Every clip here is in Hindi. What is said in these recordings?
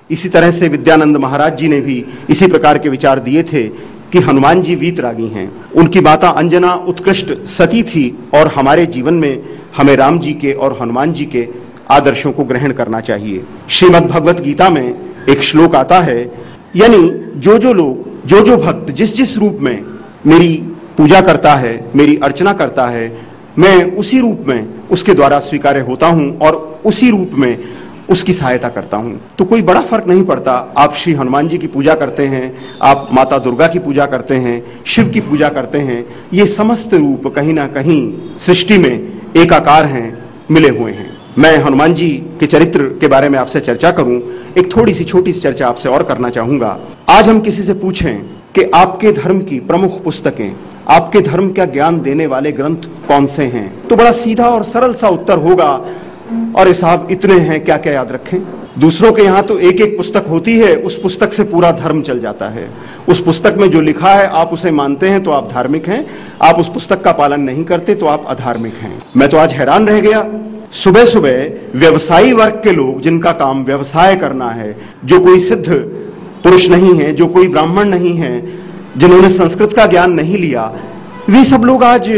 इसी तरह से विद्यानंद महाराज जी ने भी इसी प्रकार के विचार दिए थे कि हनुमान जी वीतरागी हैं। उनकी माता अंजना उत्कृष्ट सती थी और हमारे जीवन में हमें राम जी के और हनुमान जी के आदर्शों को ग्रहण करना चाहिए। श्रीमद् भगवत गीता में एक श्लोक आता है, यानी जो लोग, जो भक्त जिस जिस रूप में मेरी पूजा करता है, मेरी अर्चना करता है, मैं उसी रूप में उसके द्वारा स्वीकार्य होता हूं और उसी रूप में उसकी सहायता करता हूं। तो कोई बड़ा फर्क नहीं पड़ता, आप श्री हनुमान जी की पूजा करते हैं, आप माता दुर्गा की पूजा करते हैं, शिव की पूजा करते हैं, ये समस्त रूप कहीं ना कहीं सृष्टि में एकाकार हैं, मिले हुए हैं। मैं हनुमान जी के चरित्र के बारे में आपसे चर्चा करूं, एक थोड़ी सी छोटी सी चर्चा आपसे और करना चाहूंगा। आज हम किसी से पूछें कि आपके धर्म की प्रमुख पुस्तकें, आपके धर्म का ज्ञान देने वाले ग्रंथ कौन से हैं, तो बड़ा सीधा और सरल सा उत्तर होगा, और साहब इतने हैं, क्या क्या याद रखें। दूसरों के यहाँ तो एक एक पुस्तक होती है, उस पुस्तक से पूरा धर्म चल जाता है। उस पुस्तक में जो लिखा है आप उसे मानते हैं तो आप धार्मिक हैं, आप उस पुस्तक का पालन नहीं करते तो आप अधार्मिक हैं। मैं तो आज हैरान रह गया, सुबह सुबह व्यवसायी वर्ग के लोग जिनका काम व्यवसाय करना है, जो कोई सिद्ध पुरुष नहीं है, जो कोई ब्राह्मण नहीं है, जिन्होंने संस्कृत का ज्ञान नहीं लिया, वे सब लोग आज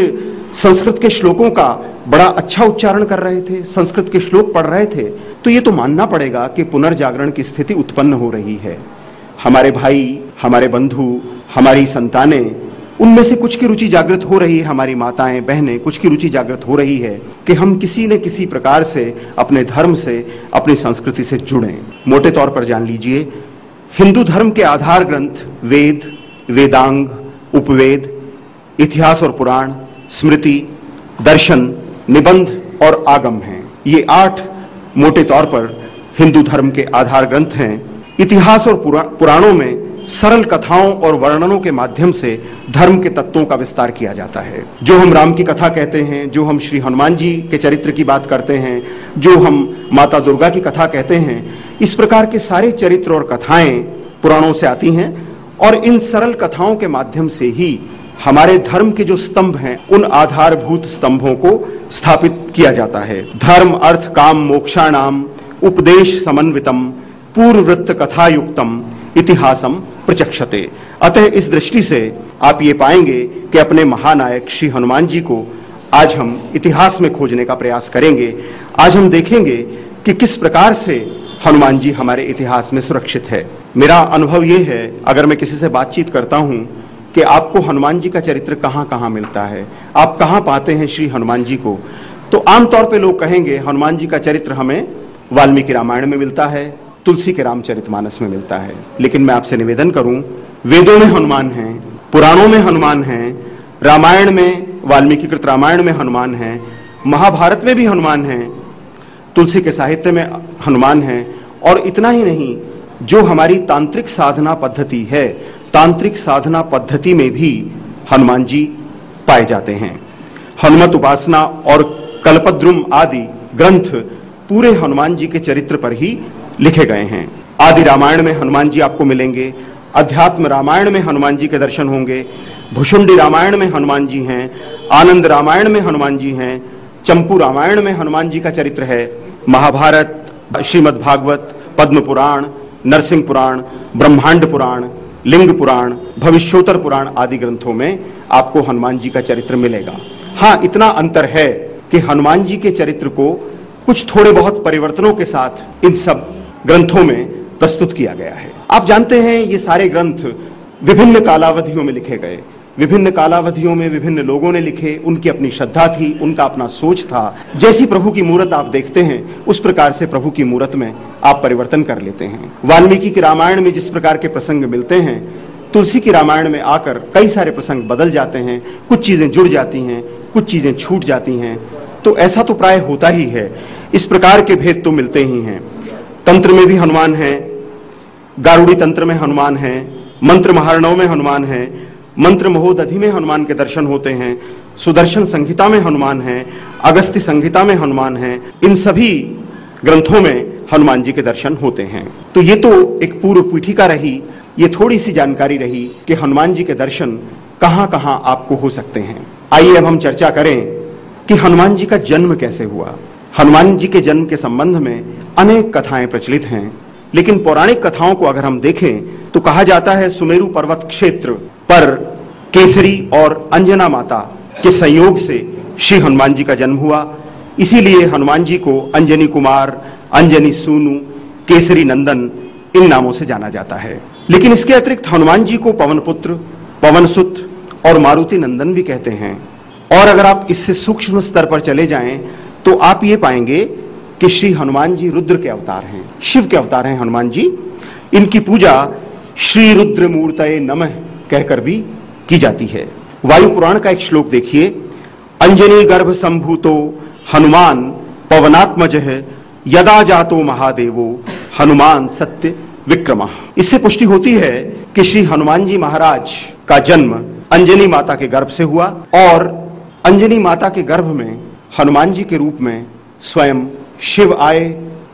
संस्कृत के श्लोकों का बड़ा अच्छा उच्चारण कर रहे थे, संस्कृत के श्लोक पढ़ रहे थे। तो ये तो मानना पड़ेगा कि पुनर्जागरण की स्थिति उत्पन्न हो रही है। हमारे भाई, हमारे बंधु, हमारी संतानें, उनमें से कुछ की रुचि जागृत हो रही है, हमारी माताएं बहनें, कुछ की रुचि जागृत हो रही है कि हम किसी न किसी प्रकार से अपने धर्म से, अपनी संस्कृति से जुड़ें। मोटे तौर पर जान लीजिए, हिंदू धर्म के आधार ग्रंथ वेद, वेदांग, उपवेद, इतिहास और पुराण, स्मृति, दर्शन, निबंध और आगम हैं। ये 8 मोटे तौर पर हिंदू धर्म के आधार ग्रंथ हैं। इतिहास और पुराणों में सरल कथाओं और वर्णनों के माध्यम से धर्म के तत्वों का विस्तार किया जाता है। जो हम राम की कथा कहते हैं, जो हम श्री हनुमान जी के चरित्र की बात करते हैं, जो हम माता दुर्गा की कथा कहते हैं, इस प्रकार के सारे चरित्र और कथाएं पुराणों से आती हैं और इन सरल कथाओं के माध्यम से ही हमारे धर्म के जो स्तंभ हैं, उन आधारभूत स्तंभों को स्थापित किया जाता है। धर्म अर्थ काम मोक्षाणाम उपदेश समन्वितम पूर्ववृत्त कथायुक्तम इतिहासम प्रचक्षते। अतः इस दृष्टि से आप ये पाएंगे कि अपने महानायक श्री हनुमान जी को आज हम इतिहास में खोजने का प्रयास करेंगे। आज हम देखेंगे कि किस प्रकार से हनुमान जी हमारे इतिहास में सुरक्षित है। मेरा अनुभव ये है, अगर मैं किसी से बातचीत करता हूं कि आपको हनुमान जी का चरित्र कहां कहां मिलता है, आप कहां पाते हैं श्री हनुमान जी को, तो आमतौर पे लोग कहेंगे हनुमान जी का चरित्र हमें वाल्मीकि रामायण में मिलता है, तुलसी के रामचरितमानस में मिलता है। लेकिन मैं आपसे निवेदन करूं, वेदों में हनुमान हैं, पुराणों में हनुमान हैं, रामायण में, वाल्मीकि कृत रामायण में हनुमान हैं, महाभारत में भी हनुमान हैं, तुलसी के साहित्य में हनुमान हैं, और इतना ही नहीं, जो हमारी तांत्रिक साधना पद्धति है, तांत्रिक साधना पद्धति में भी हनुमान जी पाए जाते हैं। हनुमत उपासना और कल्पद्रुम आदि ग्रंथ पूरे हनुमान जी के चरित्र पर ही लिखे गए हैं। आदि रामायण में हनुमान जी आपको मिलेंगे, अध्यात्म रामायण में हनुमान जी के दर्शन होंगे, भुषुंडी रामायण में हनुमान जी हैं, आनंद रामायण में हनुमान जी हैं, चंपू रामायण में हनुमान जी का चरित्र है, महाभारत, श्रीमद् भागवत, पद्म पुराण, नरसिंह पुराण, ब्रह्मांड पुराण, लिंग पुराण, भविष्योत्तर पुराण आदि ग्रंथों में आपको हनुमान जी का चरित्र मिलेगा। हाँ, इतना अंतर है कि हनुमान जी के चरित्र को कुछ थोड़े बहुत परिवर्तनों के साथ इन सब ग्रंथों में प्रस्तुत किया गया है। आप जानते हैं ये सारे ग्रंथ विभिन्न कालावधियों में लिखे गए, विभिन्न कालावधियों में विभिन्न लोगों ने लिखे, उनकी अपनी श्रद्धा थी, उनका अपना सोच था। जैसी प्रभु की मूरत आप देखते हैं, उस प्रकार से प्रभु की मूरत में आप परिवर्तन कर लेते हैं। वाल्मीकि के रामायण में जिस प्रकार के प्रसंग मिलते हैं, तुलसी की रामायण में आकर कई सारे प्रसंग बदल जाते हैं, कुछ चीजें जुड़ जाती हैं, कुछ चीजें छूट जाती हैं। तो ऐसा तो प्राय होता ही है। इस प्रकार के भेद तो मिलते ही हैं। तंत्र में भी हनुमान है, गारुड़ी तंत्र में हनुमान है, मंत्र महारणव में हनुमान है, मंत्र महोदधि में हनुमान के दर्शन होते हैं, सुदर्शन संहिता में हनुमान है, अगस्त्य संहिता में हनुमान है। इन सभी ग्रंथों में हनुमान जी के दर्शन होते हैं। तो ये तो एक पूर्व पीठिका रही, ये थोड़ी सी जानकारी रही कि हनुमान जी के दर्शन कहां कहां आपको हो सकते हैं। आइए अब हम चर्चा करें कि हनुमान जी का जन्म कैसे हुआ। हनुमान जी के जन्म के संबंध में अनेक कथाएं प्रचलित हैं। लेकिन पौराणिक कथाओं को अगर हम देखें तो कहा जाता है सुमेरु पर्वत क्षेत्र पर केसरी और अंजना माता के संयोग से श्री हनुमान जी का जन्म हुआ। इसीलिए हनुमान जी को अंजनी कुमार, अंजनी सूनु, केसरी नंदन इन नामों से जाना जाता है। लेकिन इसके अतिरिक्त हनुमान जी को पवन पुत्र, पवन सुत और मारुति नंदन भी कहते हैं। और अगर आप इससे सूक्ष्म स्तर पर चले जाएं तो आप ये पाएंगे कि श्री हनुमान जी रुद्र के अवतार हैं, शिव के अवतार हैं हनुमान जी। इनकी पूजा श्री रुद्र मूर्तये नमः कहकर भी की जाती है। वायु पुराण का एक श्लोक देखिए, अंजनी गर्भ संभूतो हनुमान पवनात्मज यदा जातो महादेवो हनुमान सत्य विक्रमः। इससे पुष्टि होती है कि श्री हनुमान जी महाराज का जन्म अंजनी माता के गर्भ से हुआ और अंजनी माता के गर्भ में हनुमान जी के रूप में स्वयं शिव आए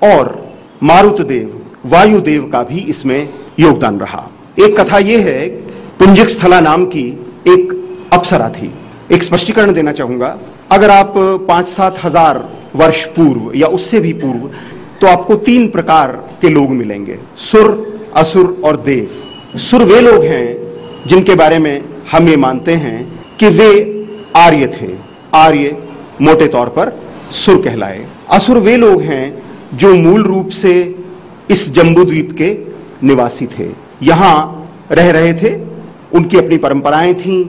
और मारुत देव, वायुदेव का भी इसमें योगदान रहा। एक कथा यह है, पुंजिक स्थला नाम की एक अप्सरा थी। एक स्पष्टीकरण देना चाहूंगा, अगर आप 5-7 हजार वर्ष पूर्व या उससे भी पूर्व तो आपको 3 प्रकार के लोग मिलेंगे, सुर, असुर और देव। सुर वे लोग हैं जिनके बारे में हम ये मानते हैं कि वे आर्य थे, आर्य मोटे तौर पर सुर कहलाए। असुर वे लोग हैं जो मूल रूप से इस जम्बूद्वीप के निवासी थे, यहां रह रहे थे, उनकी अपनी परंपराएं थीं,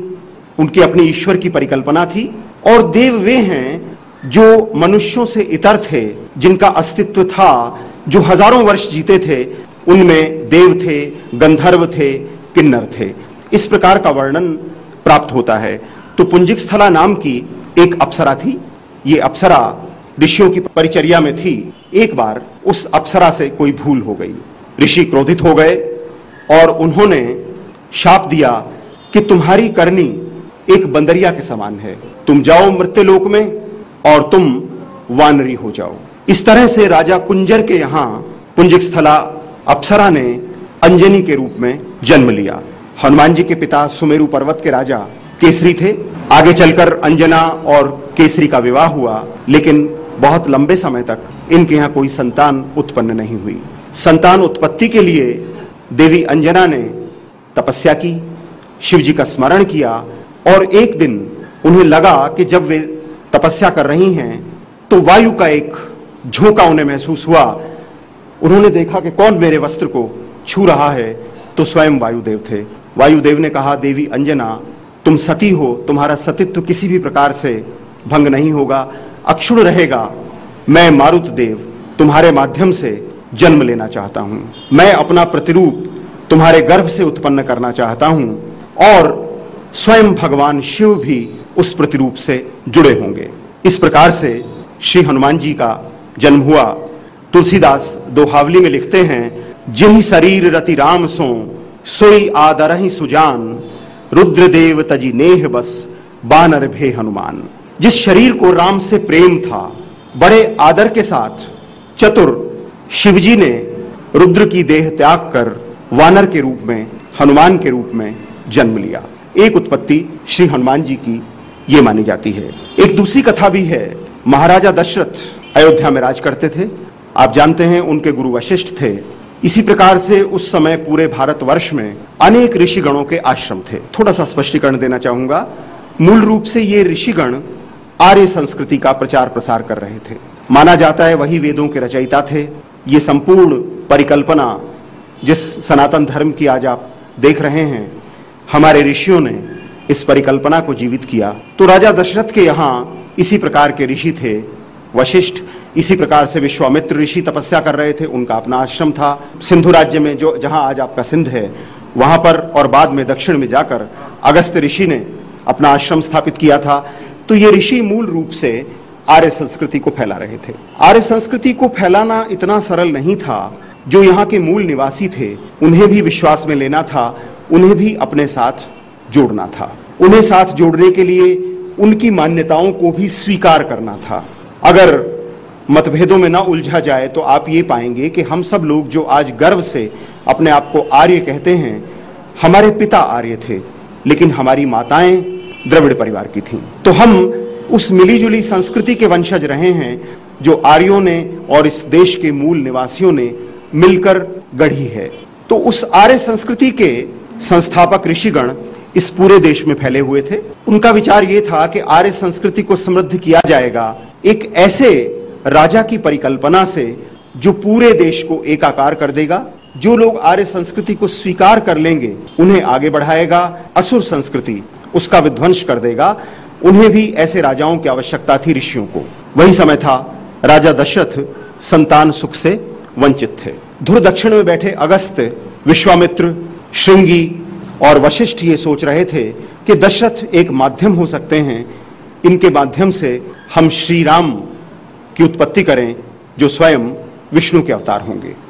उनकी अपनी ईश्वर की परिकल्पना थी। और देव वे हैं जो मनुष्यों से इतर थे, जिनका अस्तित्व था, जो हजारों वर्ष जीते थे। उनमें देव थे, गंधर्व थे, किन्नर थे। इस प्रकार का वर्णन प्राप्त होता है। तो पुंजिक स्थला नाम की एक अप्सरा थी। ये अप्सरा ऋषियों की परिचर्या में थी। एक बार उस अप्सरा से कोई भूल हो गई, ऋषि क्रोधित हो गए और उन्होंने शाप दिया कि तुम्हारी करनी एक बंदरिया के समान है, तुम जाओ मृत्युलोक में और तुम वानरी हो जाओ। इस तरह से राजा कुंजर के यहां पुंजिक स्थला अप्सरा ने अंजनी के रूप में जन्म लिया। हनुमान जी के पिता सुमेरु पर्वत के राजा केसरी थे। आगे चलकर अंजना और केसरी का विवाह हुआ, लेकिन बहुत लंबे समय तक इनके यहां कोई संतान उत्पन्न नहीं हुई। संतान उत्पत्ति के लिए देवी अंजना ने तपस्या की, शिव जी का स्मरण किया और एक दिन उन्हें लगा कि जब वे तपस्या कर रही हैं तो वायु का एक झोंका उन्हें महसूस हुआ। उन्होंने देखा कि कौन मेरे वस्त्र को छू रहा है, तो स्वयं वायुदेव थे। वायुदेव ने कहा, देवी अंजना तुम सती हो, तुम्हारा सतीत्व किसी भी प्रकार से भंग नहीं होगा, अक्षुण रहेगा। मैं मारुत देव तुम्हारे माध्यम से जन्म लेना चाहता हूं, मैं अपना प्रतिरूप तुम्हारे गर्भ से उत्पन्न करना चाहता हूं और स्वयं भगवान शिव भी उस प्रतिरूप से जुड़े होंगे। इस प्रकार से श्री हनुमान जी का जन्म हुआ। तुलसीदास दोहावली में लिखते हैं, जेहि शरीर रति राम सो सोई आदरहि सुजान, रुद्रदेव तजी नेह बस बानर भे हनुमान। जिस शरीर को राम से प्रेम था, बड़े आदर के साथ चतुर शिवजी ने रुद्र की देह त्याग कर वानर के रूप में, हनुमान के रूप में जन्म लिया। एक उत्पत्ति श्री हनुमान जी की ये मानी जाती है। एक दूसरी कथा भी है। महाराजा दशरथ अयोध्या में राज करते थे। आप जानते हैं उनके गुरु वशिष्ठ थे। इसी प्रकार से उस समय पूरे भारतवर्ष में अनेक ऋषिगणों के आश्रम थे। थोड़ा सा स्पष्टीकरण देना चाहूंगा। मूल रूप से ये ऋषिगण आर्य संस्कृति का प्रचार प्रसार कर रहे थे। माना जाता है वही वेदों के रचयिता थे। ये संपूर्ण परिकल्पना जिस सनातन धर्म की आज आप देख रहे हैं, हमारे ऋषियों ने इस परिकल्पना को जीवित किया। तो राजा दशरथ के यहाँ इसी प्रकार के ऋषि थे, वशिष्ठ। इसी प्रकार से विश्वामित्र ऋषि तपस्या कर रहे थे, उनका अपना आश्रम था। सिंधु राज्य में, जो जहां आज आपका सिंध है, वहां पर और बाद में दक्षिण में जाकर अगस्त ऋषि ने अपना आश्रम स्थापित किया था। तो ये ऋषि मूल रूप से आर्य संस्कृति को फैला रहे थे। आर्य संस्कृति को फैलाना इतना सरल नहीं था। जो यहाँ के मूल निवासी थे उन्हें भी विश्वास में लेना था, उन्हें भी अपने साथ जोड़ना था। उन्हें साथ जोड़ने के लिए उनकी मान्यताओं को भी स्वीकार करना था। अगर मतभेदों में ना उलझा जाए तो आप ये पाएंगे कि हम सब लोग जो आज गर्व से अपने आप को आर्य कहते हैं, हमारे पिता आर्य थे, लेकिन हमारी माताएं द्रविड़ परिवार की थीं। तो हम उस मिलीजुली संस्कृति के वंशज रहे हैं जो आर्यों ने और इस देश के मूल निवासियों ने मिलकर गढ़ी है। तो उस आर्य संस्कृति के संस्थापक ऋषिगण इस पूरे देश में फैले हुए थे। उनका विचार यह था कि आर्य संस्कृति को समृद्ध किया जाएगा एक ऐसे राजा की परिकल्पना से जो पूरे देश को एकाकार कर देगा। जो लोग आर्य संस्कृति को स्वीकार कर लेंगे उन्हें आगे बढ़ाएगा, असुर संस्कृति उसका विध्वंस कर देगा। उन्हें भी ऐसे राजाओं की आवश्यकता थी, ऋषियों को। वही समय था, राजा दशरथ संतान सुख से वंचित थे। धुर दक्षिण में बैठे अगस्त्य, विश्वामित्र, श्रृंगी और वशिष्ठ ये सोच रहे थे कि दशरथ एक माध्यम हो सकते हैं, इनके माध्यम से हम श्री राम की उत्पत्ति करें जो स्वयं विष्णु के अवतार होंगे।